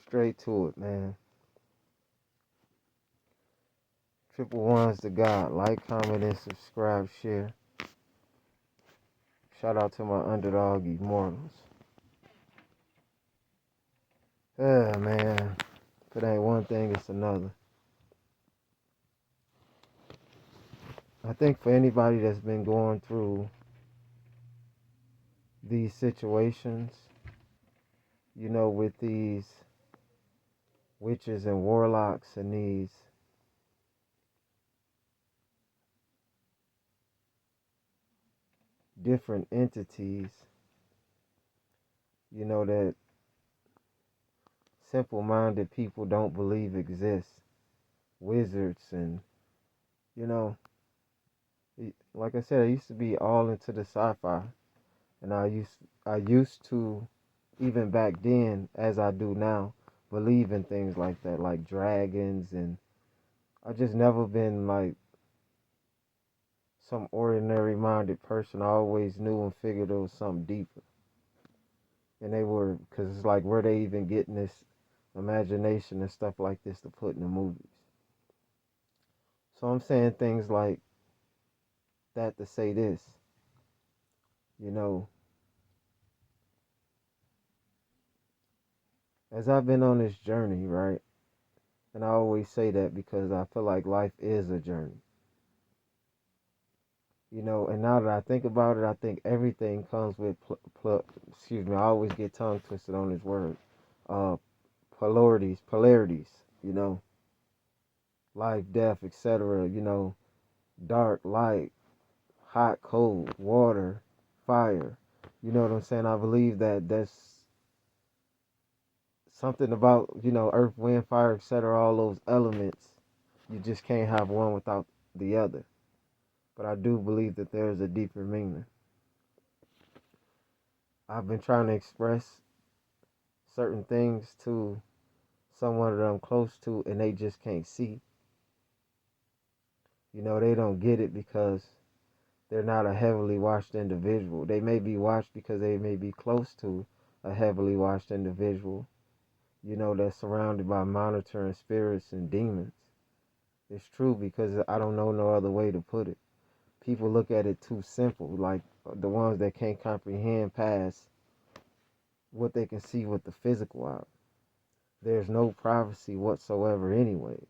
straight to it, man. Triple ones to God. Like, comment, and subscribe, share. Shout out to my underdog immortals. Yeah, man. If it ain't one thing, it's another. I think for anybody that's been going through these situations, with these witches and warlocks and these different entities, that simple minded people don't believe exist. Wizards and, you know, like I said, I used to be all into the sci-fi, and I used to, even back then, as I do now, believe in things like that, like dragons, and I just never been like some ordinary minded person. I always knew and figured there was something deeper, and because it's like, where they even getting this imagination and stuff like this to put in the movies? So I'm saying things like that to say this, you know, as I've been on this journey, right? And I always say that because I feel like life is a journey. And now that I think about it, I think everything comes with, excuse me, I always get tongue twisted on this word, uh, polarities, life, death, etc., dark, light, hot, cold, water, fire. You know what I'm saying? I believe that that's something about, earth, wind, fire, etc., all those elements. You just can't have one without the other. But I do believe that there is a deeper meaning. I've been trying to express certain things to someone that I'm close to, and they just can't see. They don't get it because they're not a heavily watched individual. They may be watched because they may be close to a heavily watched individual, that's surrounded by monitoring spirits and demons. It's true, because I don't know no other way to put it. People look at it too simple, like the ones that can't comprehend past what they can see with the physical eye. There's no privacy whatsoever anyways.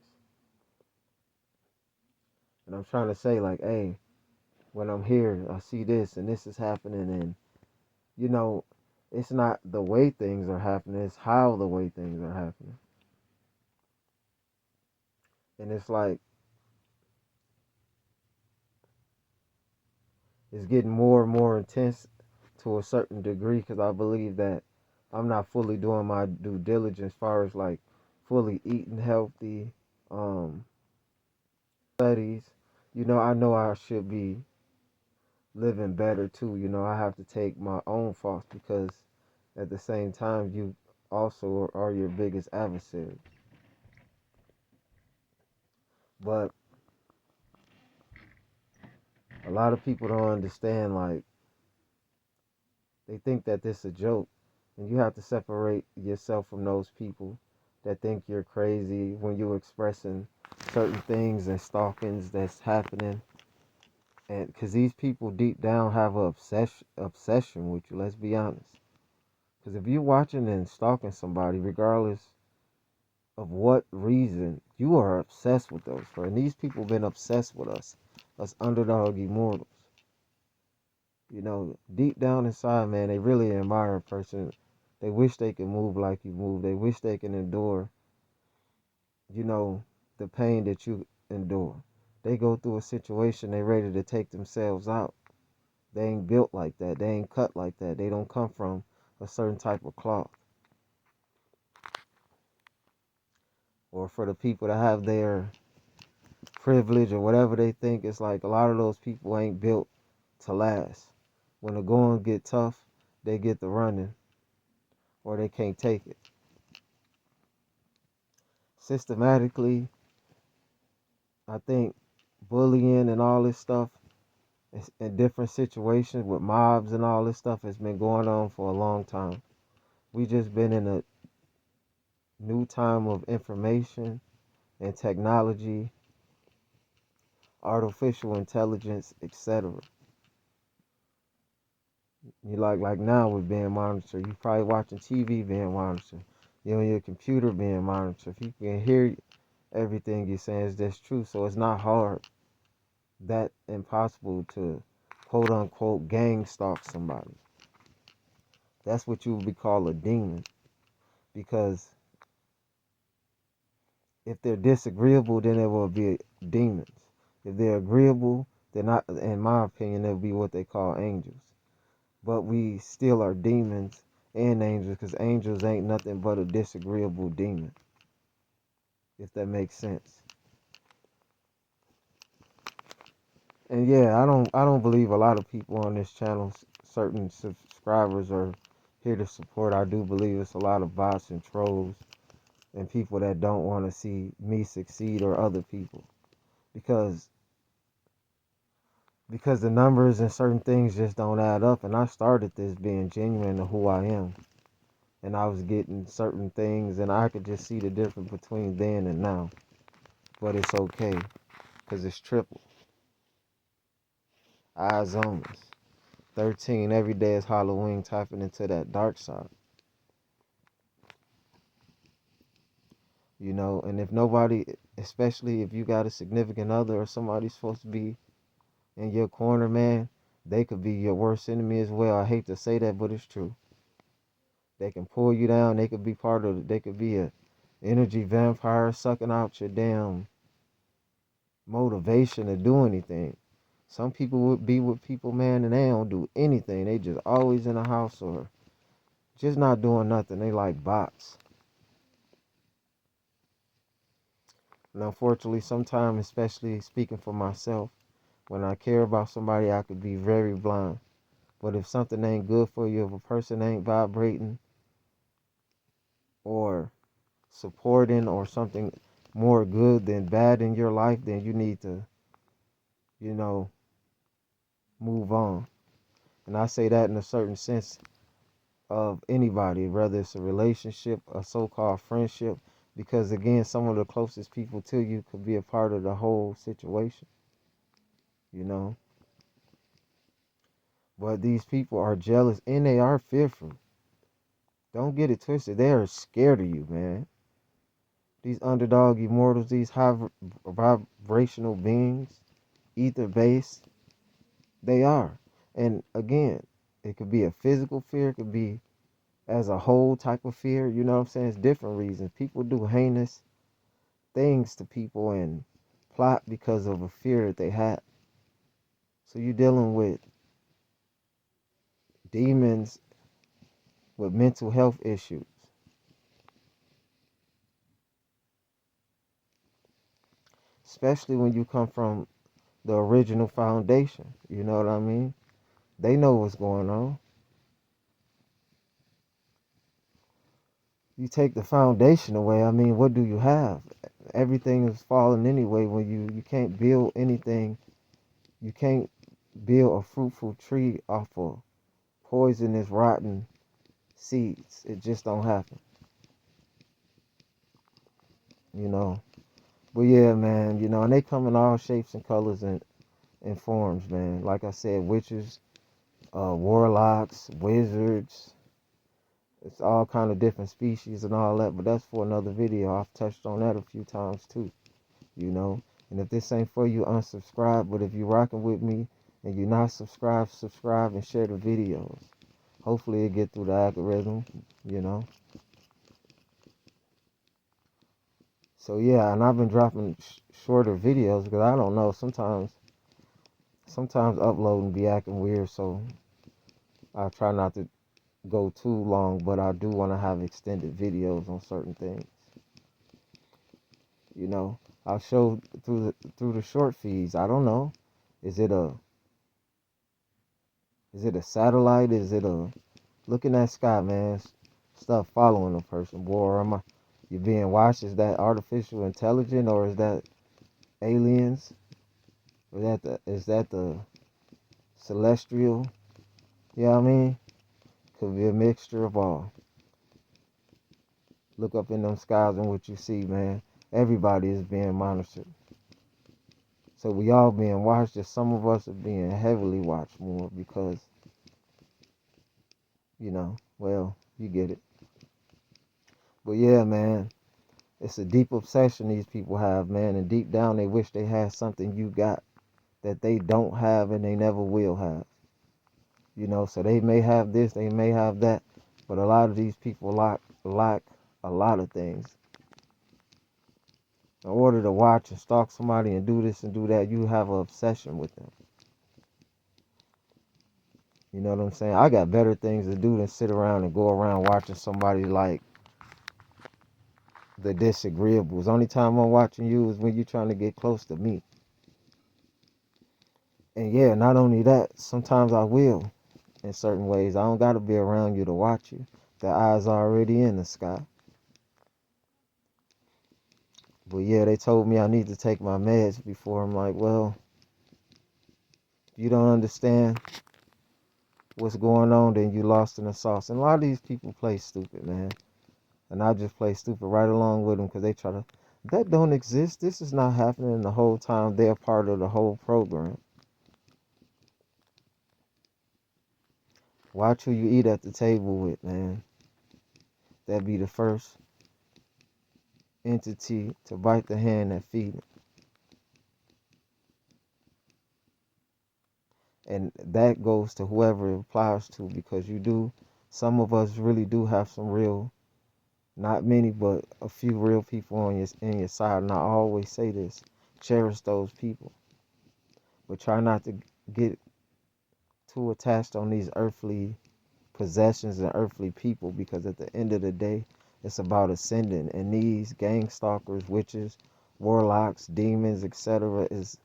And I'm trying to say, like, hey, when I'm here, I see this and this is happening, and you know, it's not the way things are happening, it's how the way things are happening. And it's like, it's getting more and more intense to a certain degree, because I believe that I'm not fully doing my due diligence as far as like fully eating healthy, um, studies. I know I should be living better too. I have to take my own faults, because at the same time, you also are your biggest adversary. But a lot of people don't understand, like, they think that this is a joke, and you have to separate yourself from those people that think you're crazy when you're expressing certain things and stalkings that's happening. And because these people deep down have a obsession with you, let's be honest. Because if you're watching and stalking somebody, regardless of what reason, you are obsessed with those. And these people been obsessed with us underdog immortals. Deep down inside, man, they really admire a person. They wish they could move like you move. They wish they can endure, you know, the pain that you endure. They go through a situation, they ready to take themselves out. They ain't built like that. They ain't cut like that. They don't come from a certain type of cloth. Or for the people that have their privilege or whatever they think, it's like a lot of those people ain't built to last. When the going get tough, they get the running, or they can't take it. Systematically, I think bullying and all this stuff in different situations with mobs and all this stuff has been going on for a long time. We just been in new time of information and technology, artificial intelligence, etc. You like now with being monitored. You probably watching TV being monitored. You on your computer being monitored. People can hear everything you're saying is just true. So it's not hard, that impossible to quote unquote gang stalk somebody. That's what you would be called a demon. Because if they're disagreeable, then they will be demons. If they're agreeable, they're not, in my opinion, they'll be what they call angels. But we still are demons and angels because angels ain't nothing but a disagreeable demon, if that makes sense. And yeah, I don't believe a lot of people on this channel, certain subscribers, are here to support. I do believe it's a lot of bots and trolls and people that don't want to see me succeed or other people because the numbers and certain things just don't add up. And I started this being genuine to who I am, and I was getting certain things, and I could just see the difference between then and now. But it's okay because it's triple. Eyes on us. 13, every day is Halloween, tapping into that dark side. And if nobody, especially if you got a significant other or somebody's supposed to be in your corner, man, they could be your worst enemy as well. I hate to say that, but it's true. They can pull you down. They could be they could be a energy vampire sucking out your damn motivation to do anything. Some people would be with people, man, and they don't do anything. They just always in the house or just not doing nothing. They like bots. And unfortunately, sometimes, especially speaking for myself, when I care about somebody, I could be very blind. But if something ain't good for you, if a person ain't vibrating or supporting or something more good than bad in your life, then you need to, you know, move on. And I say that in a certain sense of anybody, whether it's a relationship, a so-called friendship, because again, some of the closest people to you could be a part of the whole situation, you know. But these people are jealous and they are fearful. Don't get it twisted. They are scared of you, man. These underdog immortals, these high vibrational beings, ether based, they are. And again, it could be a physical fear, it could be as a whole type of fear. You know what I'm saying? It's different reasons. People do heinous things to people and plot because of a fear that they had. So you're dealing with demons with mental health issues, especially when you come from the original foundation. You know what I mean? They know what's going on. You take the foundation away, I mean, what do you have? Everything is falling anyway. When you can't build anything, you can't build a fruitful tree off of poisonous, rotten seeds. It just don't happen, you know. But yeah, man, and they come in all shapes and colors and forms, man. Like I said, witches, warlocks, wizards. It's all kind of different species and all that, but that's for another video. I've touched on that a few times too, you know. And if this ain't for you, unsubscribe. But if you're rocking with me and you're not subscribed, subscribe and share the videos. Hopefully it get through the algorithm, you know. So yeah, and I've been dropping shorter videos because I don't know. Sometimes uploading be acting weird, so I try not to go too long. But I do want to have extended videos on certain things. You know, I'll show through the short feeds. I don't know. Is it a satellite? Is it a looking at sky, man? Stuff following a person, boy. Or am I? You being watched? Is that artificial intelligence or is that aliens? Or is that the celestial? You know what I mean? Could be a mixture of all. Look up in them skies and what you see, man. Everybody is being monitored. So we all being watched. Just some of us are being heavily watched more because, well, you get it. But yeah, man, it's a deep obsession these people have, man. And deep down, they wish they had something you got that they don't have and they never will have. So they may have this, they may have that, but a lot of these people lack a lot of things. In order to watch and stalk somebody and do this and do that, you have an obsession with them. You know what I'm saying? I got better things to do than sit around and go around watching somebody like the disagreeables. Only time I'm watching you is when you're trying to get close to me. And yeah, not only that, sometimes I will in certain ways. I don't got to be around you to watch you. The eyes are already in the sky. But yeah, they told me I need to take my meds before. I'm like, well, you don't understand what's going on, then you lost in the sauce. And a lot of these people play stupid, man. And I just play stupid right along with them because they try to, that don't exist. This is not happening the whole time. They're part of the whole program. Watch who you eat at the table with, man. That be the first entity to bite the hand that feed it. And that goes to whoever it applies to because some of us really do have some real, not many, but a few real people on in your side. And I always say this, cherish those people. But try not to get too attached on these earthly possessions and earthly people because at the end of the day, it's about ascending. And these gang stalkers, witches, warlocks, demons, etc. is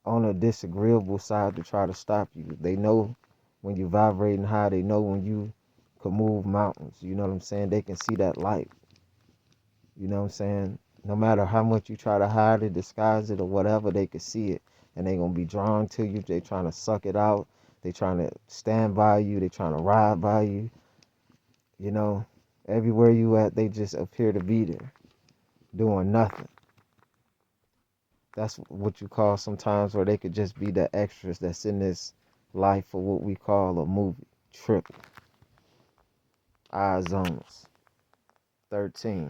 on a disagreeable side to try to stop you. They know when you're vibrating high. They know when you can move mountains. You know what I'm saying? They can see that light. You know what I'm saying? No matter how much you try to hide it, disguise it, or whatever, they can see it. And they're going to be drawn to you. They trying to suck it out. They trying to stand by you. They trying to ride by you. Everywhere you at, they just appear to be there, doing nothing. That's what you call sometimes where they could just be the extras that's in this life for what we call a movie. Triple. Eyes on us. 13.